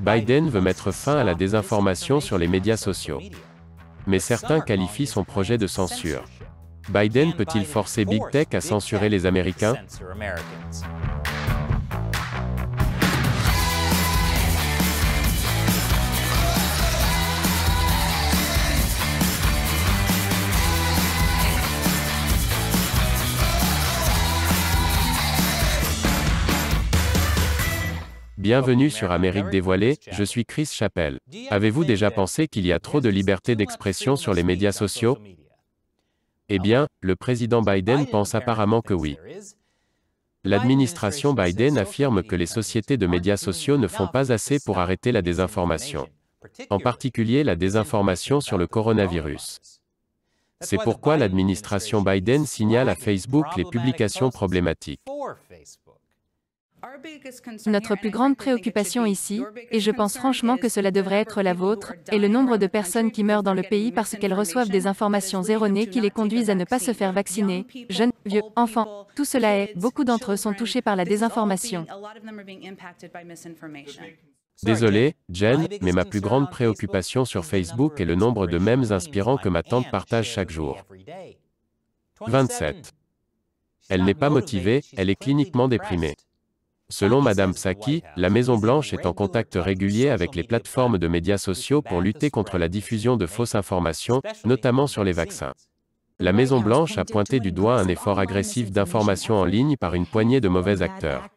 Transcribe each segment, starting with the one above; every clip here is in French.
Biden veut mettre fin à la désinformation sur les médias sociaux. Mais certains qualifient son projet de censure. Biden peut-il forcer Big Tech à censurer les Américains? Bienvenue sur Amérique dévoilée, je suis Chris Chappell. Avez-vous déjà pensé qu'il y a trop de liberté d'expression sur les médias sociaux? Eh bien, le président Biden pense apparemment que oui. L'administration Biden affirme que les sociétés de médias sociaux ne font pas assez pour arrêter la désinformation. En particulier la désinformation sur le coronavirus. C'est pourquoi l'administration Biden signale à Facebook les publications problématiques. Notre plus grande préoccupation ici, et je pense franchement que cela devrait être la vôtre, est le nombre de personnes qui meurent dans le pays parce qu'elles reçoivent des informations erronées qui les conduisent à ne pas se faire vacciner, jeunes, vieux, enfants, tout cela est, beaucoup d'entre eux sont touchés par la désinformation. Désolé, Jen, mais ma plus grande préoccupation sur Facebook est le nombre de mèmes inspirants que ma tante partage chaque jour. 27. Elle n'est pas motivée, elle est cliniquement déprimée. Selon Madame Psaki, la Maison-Blanche est en contact régulier avec les plateformes de médias sociaux pour lutter contre la diffusion de fausses informations, notamment sur les vaccins. La Maison-Blanche a pointé du doigt un effort agressif d'information en ligne par une poignée de mauvais acteurs.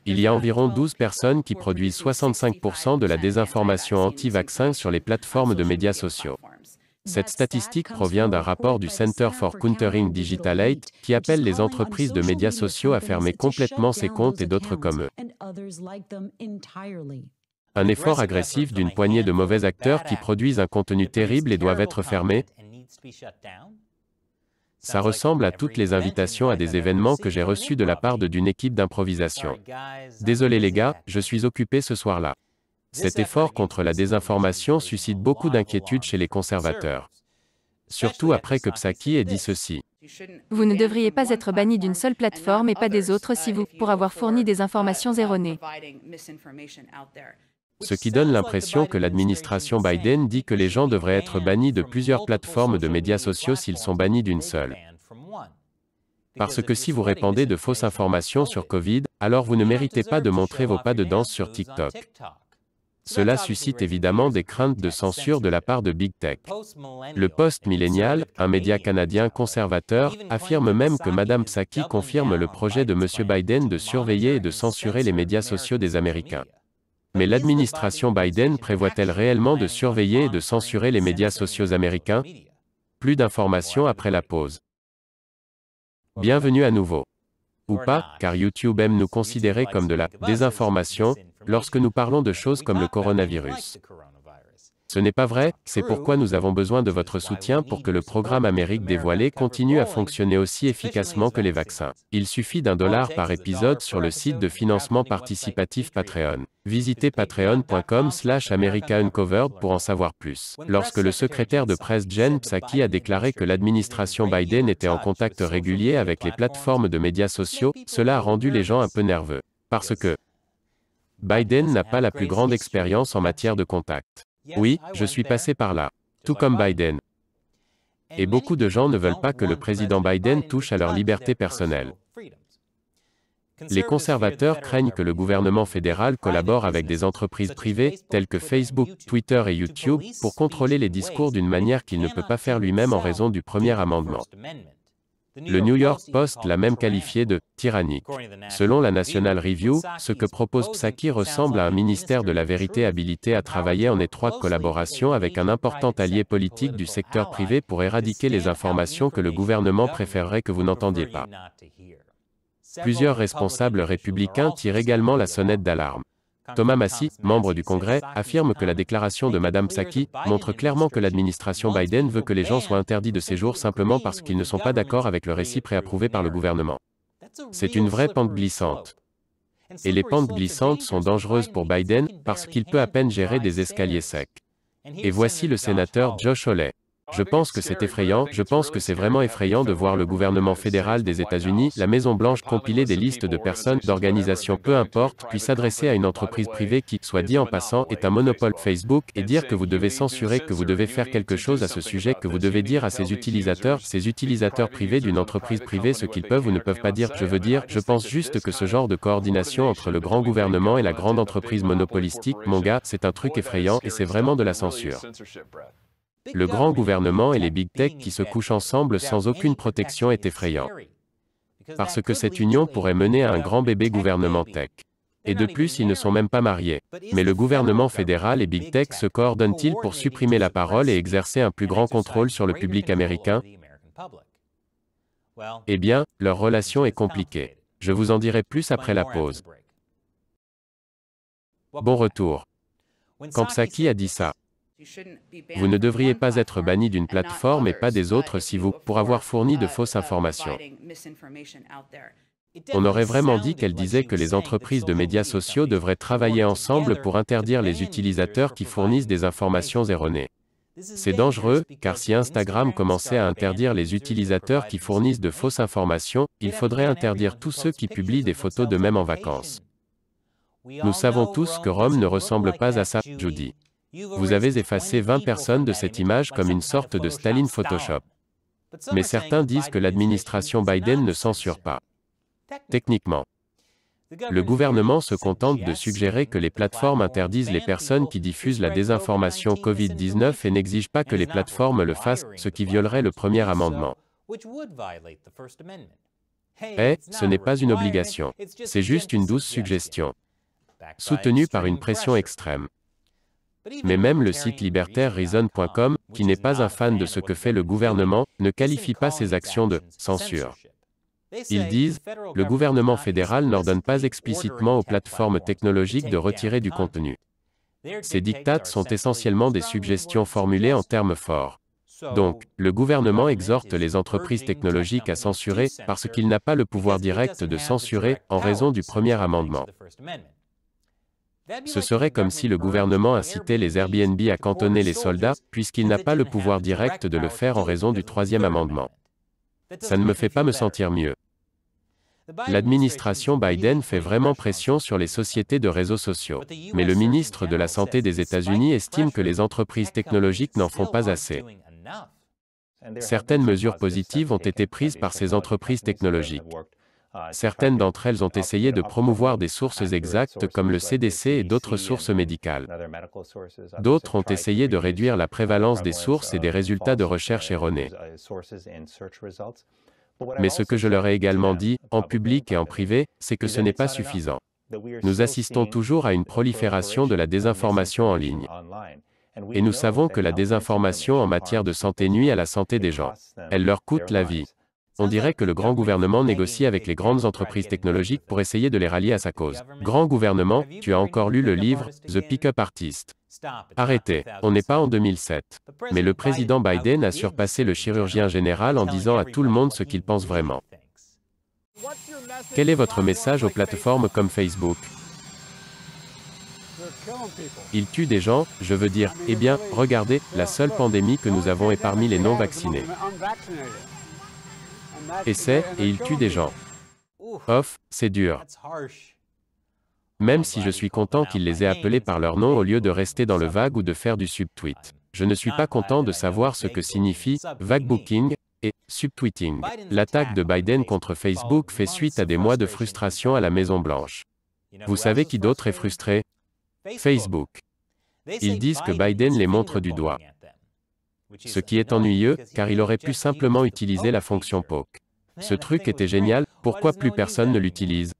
Il y a environ 12 personnes qui produisent 65% de la désinformation anti-vaccin sur les plateformes de médias sociaux. Cette statistique provient d'un rapport du Center for Countering Digital Hate, qui appelle les entreprises de médias sociaux à fermer complètement ces comptes et d'autres comme eux. Un effort agressif d'une poignée de mauvais acteurs qui produisent un contenu terrible et doivent être fermés? Ça ressemble à toutes les invitations à des événements que j'ai reçus de la part d'une équipe d'improvisation. Désolé les gars, je suis occupé ce soir-là. Cet effort contre la désinformation suscite beaucoup d'inquiétudes chez les conservateurs. Surtout après que Psaki ait dit ceci. Vous ne devriez pas être banni d'une seule plateforme et pas des autres si vous, pour avoir fourni des informations erronées. Ce qui donne l'impression que l'administration Biden dit que les gens devraient être bannis de plusieurs plateformes de médias sociaux s'ils sont bannis d'une seule. Parce que si vous répandez de fausses informations sur Covid, alors vous ne méritez pas de montrer vos pas de danse sur TikTok. Cela suscite évidemment des craintes de censure de la part de Big Tech. Le Post-Millennial, un média canadien conservateur, affirme même que Madame Psaki confirme le projet de M. Biden de surveiller et de censurer les médias sociaux des Américains. Mais l'administration Biden prévoit-elle réellement de surveiller et de censurer les médias sociaux américains? Plus d'informations après la pause. Bienvenue à nouveau. Ou pas, car YouTube aime nous considérer comme de la désinformation lorsque nous parlons de choses comme le coronavirus. Ce n'est pas vrai, c'est pourquoi nous avons besoin de votre soutien pour que le programme Amérique dévoilée continue à fonctionner aussi efficacement que les vaccins. Il suffit $1 par épisode sur le site de financement participatif Patreon. Visitez patreon.com/americauncovered pour en savoir plus. Lorsque le secrétaire de presse Jen Psaki a déclaré que l'administration Biden était en contact régulier avec les plateformes de médias sociaux, cela a rendu les gens un peu nerveux. Parce que Biden n'a pas la plus grande expérience en matière de contact. Oui, je suis passé par là. Tout comme Biden. Et beaucoup de gens ne veulent pas que le président Biden touche à leur liberté personnelle. Les conservateurs craignent que le gouvernement fédéral collabore avec des entreprises privées, telles que Facebook, Twitter et YouTube, pour contrôler les discours d'une manière qu'il ne peut pas faire lui-même en raison du premier amendement. Le New York Post l'a même qualifié de « tyrannique ». Selon la National Review, ce que propose Psaki ressemble à un ministère de la vérité habilité à travailler en étroite collaboration avec un important allié politique du secteur privé pour éradiquer les informations que le gouvernement préférerait que vous n'entendiez pas. Plusieurs responsables républicains tirent également la sonnette d'alarme. Thomas Massie, membre du Congrès, affirme que la déclaration de Madame Psaki montre clairement que l'administration Biden veut que les gens soient interdits de séjour simplement parce qu'ils ne sont pas d'accord avec le récit préapprouvé par le gouvernement. C'est une vraie pente glissante. Et les pentes glissantes sont dangereuses pour Biden parce qu'il peut à peine gérer des escaliers secs. Et voici le sénateur Josh Hawley. Je pense que c'est effrayant, je pense que c'est vraiment effrayant de voir le gouvernement fédéral des États-Unis, la Maison-Blanche compiler des listes de personnes, d'organisations peu importe, puis s'adresser à une entreprise privée qui, soit dit en passant, est un monopole Facebook, et dire que vous devez censurer, que vous devez faire quelque chose à ce sujet, que vous devez dire à ces utilisateurs privés d'une entreprise privée ce qu'ils peuvent ou ne peuvent pas dire. Je veux dire, je pense juste que ce genre de coordination entre le grand gouvernement et la grande entreprise monopolistique, mon gars, c'est un truc effrayant et c'est vraiment de la censure. Le grand gouvernement et les big tech qui se couchent ensemble sans aucune protection est effrayant. Parce que cette union pourrait mener à un grand bébé gouvernement tech. Et de plus, ils ne sont même pas mariés. Mais le gouvernement fédéral et big tech se coordonnent-ils pour supprimer la parole et exercer un plus grand contrôle sur le public américain? Eh bien, leur relation est compliquée. Je vous en dirai plus après la pause. Bon retour. Quand Psaki a dit ça, vous ne devriez pas être banni d'une plateforme et pas des autres si vous, pour avoir fourni de fausses informations. On aurait vraiment dit qu'elle disait que les entreprises de médias sociaux devraient travailler ensemble pour interdire les utilisateurs qui fournissent des informations erronées. C'est dangereux, car si Instagram commençait à interdire les utilisateurs qui fournissent de fausses informations, il faudrait interdire tous ceux qui publient des photos d'eux-mêmes en vacances. Nous savons tous que Rome ne ressemble pas à ça, Judy. Vous avez effacé 20 personnes de cette image comme une sorte de Staline Photoshop. Mais certains disent que l'administration Biden ne censure pas. Techniquement. Le gouvernement se contente de suggérer que les plateformes interdisent les personnes qui diffusent la désinformation Covid-19 et n'exigent pas que les plateformes le fassent, ce qui violerait le premier amendement. Ce n'est pas une obligation. C'est juste une douce suggestion. Soutenue par une pression extrême. Mais même le site libertaire Reason.com, qui n'est pas un fan de ce que fait le gouvernement, ne qualifie pas ces actions de « censure ». Ils disent, le gouvernement fédéral n'ordonne pas explicitement aux plateformes technologiques de retirer du contenu. Ces diktats sont essentiellement des suggestions formulées en termes forts. Donc, le gouvernement exhorte les entreprises technologiques à censurer, parce qu'il n'a pas le pouvoir direct de censurer, en raison du premier amendement. Ce serait comme si le gouvernement incitait les Airbnb à cantonner les soldats, puisqu'il n'a pas le pouvoir direct de le faire en raison du troisième amendement. Ça ne me fait pas me sentir mieux. L'administration Biden fait vraiment pression sur les sociétés de réseaux sociaux. Mais le ministre de la Santé des États-Unis estime que les entreprises technologiques n'en font pas assez. Certaines mesures positives ont été prises par ces entreprises technologiques. Certaines d'entre elles ont essayé de promouvoir des sources exactes comme le CDC et d'autres sources médicales. D'autres ont essayé de réduire la prévalence des sources et des résultats de recherche erronés. Mais ce que je leur ai également dit, en public et en privé, c'est que ce n'est pas suffisant. Nous assistons toujours à une prolifération de la désinformation en ligne. Et nous savons que la désinformation en matière de santé nuit à la santé des gens. Elle leur coûte la vie. On dirait que le grand gouvernement négocie avec les grandes entreprises technologiques pour essayer de les rallier à sa cause. Grand gouvernement, tu as encore lu le livre « The Pick-up Artist ». Arrêtez, on n'est pas en 2007. Mais le président Biden a surpassé le chirurgien général en disant à tout le monde ce qu'il pense vraiment. Quel est votre message aux plateformes comme Facebook? Ils tuent des gens, je veux dire, eh bien, regardez, la seule pandémie que nous avons est parmi les non-vaccinés. Et ils tuent des gens. Off, c'est dur. Même si je suis content qu'il les ait appelés par leur nom au lieu de rester dans le vague ou de faire du subtweet. Je ne suis pas content de savoir ce que signifie vagbooking et subtweeting. L'attaque de Biden contre Facebook fait suite à des mois de frustration à la Maison-Blanche. Vous savez qui d'autre est frustré? Facebook. Ils disent que Biden les montre du doigt. Ce qui est ennuyeux, car il aurait pu simplement utiliser la fonction poke. Ce truc était génial, pourquoi plus personne ne l'utilise?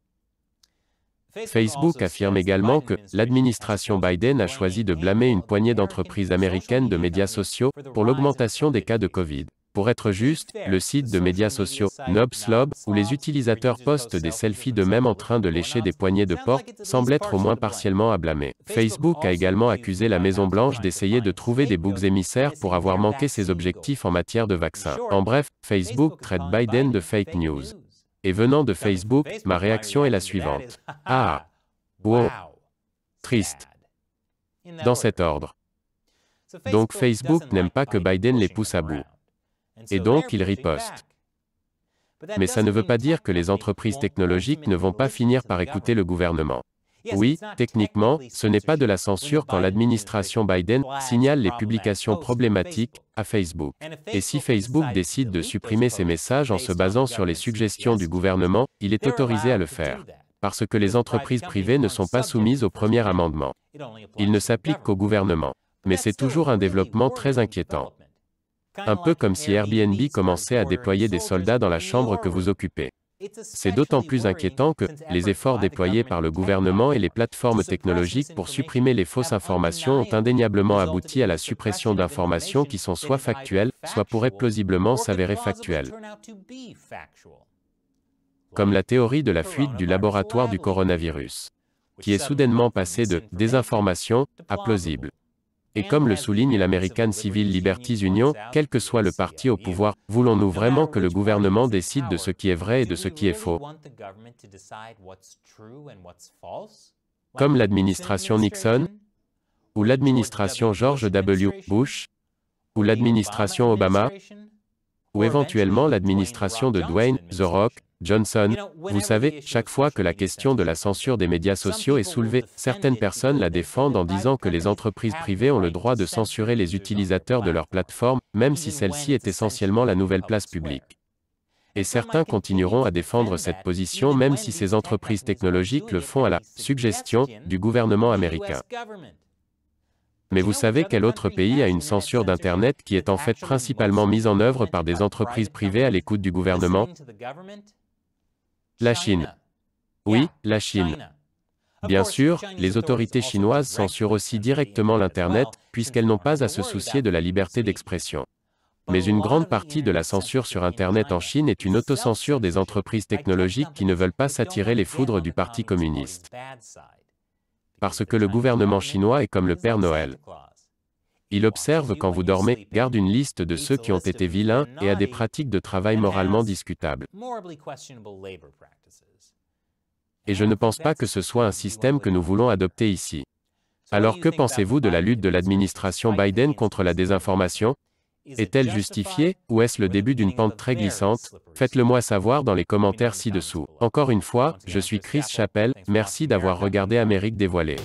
Facebook affirme également que l'administration Biden a choisi de blâmer une poignée d'entreprises américaines de médias sociaux pour l'augmentation des cas de Covid. Pour être juste, le site de médias sociaux Nobslob, où les utilisateurs postent des selfies d'eux-mêmes en train de lécher des poignées de porc, semble être au moins partiellement à blâmer. Facebook a également accusé la Maison-Blanche d'essayer de trouver des boucs émissaires pour avoir manqué ses objectifs en matière de vaccins. En bref, Facebook traite Biden de fake news. Et venant de Facebook, ma réaction est la suivante. Ah! Wow! Triste. Dans cet ordre. Donc Facebook n'aime pas que Biden les pousse à bout. Et donc ils ripostent. Mais ça ne veut pas dire que les entreprises technologiques ne vont pas finir par écouter le gouvernement. Oui, techniquement, ce n'est pas de la censure quand l'administration Biden signale les publications problématiques à Facebook. Et si Facebook décide de supprimer ces messages en se basant sur les suggestions du gouvernement, il est autorisé à le faire. Parce que les entreprises privées ne sont pas soumises au premier amendement. Il ne s'applique qu'au gouvernement. Mais c'est toujours un développement très inquiétant. Un peu comme si Airbnb commençait à déployer des soldats dans la chambre que vous occupez. C'est d'autant plus inquiétant que les efforts déployés par le gouvernement et les plateformes technologiques pour supprimer les fausses informations ont indéniablement abouti à la suppression d'informations qui sont soit factuelles, soit pourraient plausiblement s'avérer factuelles. Comme la théorie de la fuite du laboratoire du coronavirus, qui est soudainement passée de désinformation à plausible. Et comme le souligne l'American Civil Liberties Union, quel que soit le parti au pouvoir, voulons-nous vraiment que le gouvernement décide de ce qui est vrai et de ce qui est faux? Comme l'administration Nixon, ou l'administration George W. Bush, ou l'administration Obama, ou éventuellement l'administration de Dwayne « The Rock » Johnson. Vous savez, chaque fois que la question de la censure des médias sociaux est soulevée, certaines personnes la défendent en disant que les entreprises privées ont le droit de censurer les utilisateurs de leur plateforme, même si celle-ci est essentiellement la nouvelle place publique. Et certains continueront à défendre cette position même si ces entreprises technologiques le font à la suggestion du gouvernement américain. Mais vous savez quel autre pays a une censure d'Internet qui est en fait principalement mise en œuvre par des entreprises privées à l'écoute du gouvernement? La Chine. Oui, la Chine. Bien sûr, les autorités chinoises censurent aussi directement l'Internet, puisqu'elles n'ont pas à se soucier de la liberté d'expression. Mais une grande partie de la censure sur Internet en Chine est une autocensure des entreprises technologiques qui ne veulent pas s'attirer les foudres du Parti communiste. Parce que le gouvernement chinois est comme le Père Noël. Il observe quand vous dormez, garde une liste de ceux qui ont été vilains et a des pratiques de travail moralement discutables. Et je ne pense pas que ce soit un système que nous voulons adopter ici. Alors que pensez-vous de la lutte de l'administration Biden contre la désinformation? Est-elle justifiée, ou est-ce le début d'une pente très glissante? Faites-le moi savoir dans les commentaires ci-dessous. Encore une fois, je suis Chris Chappell, merci d'avoir regardé Amérique dévoilée.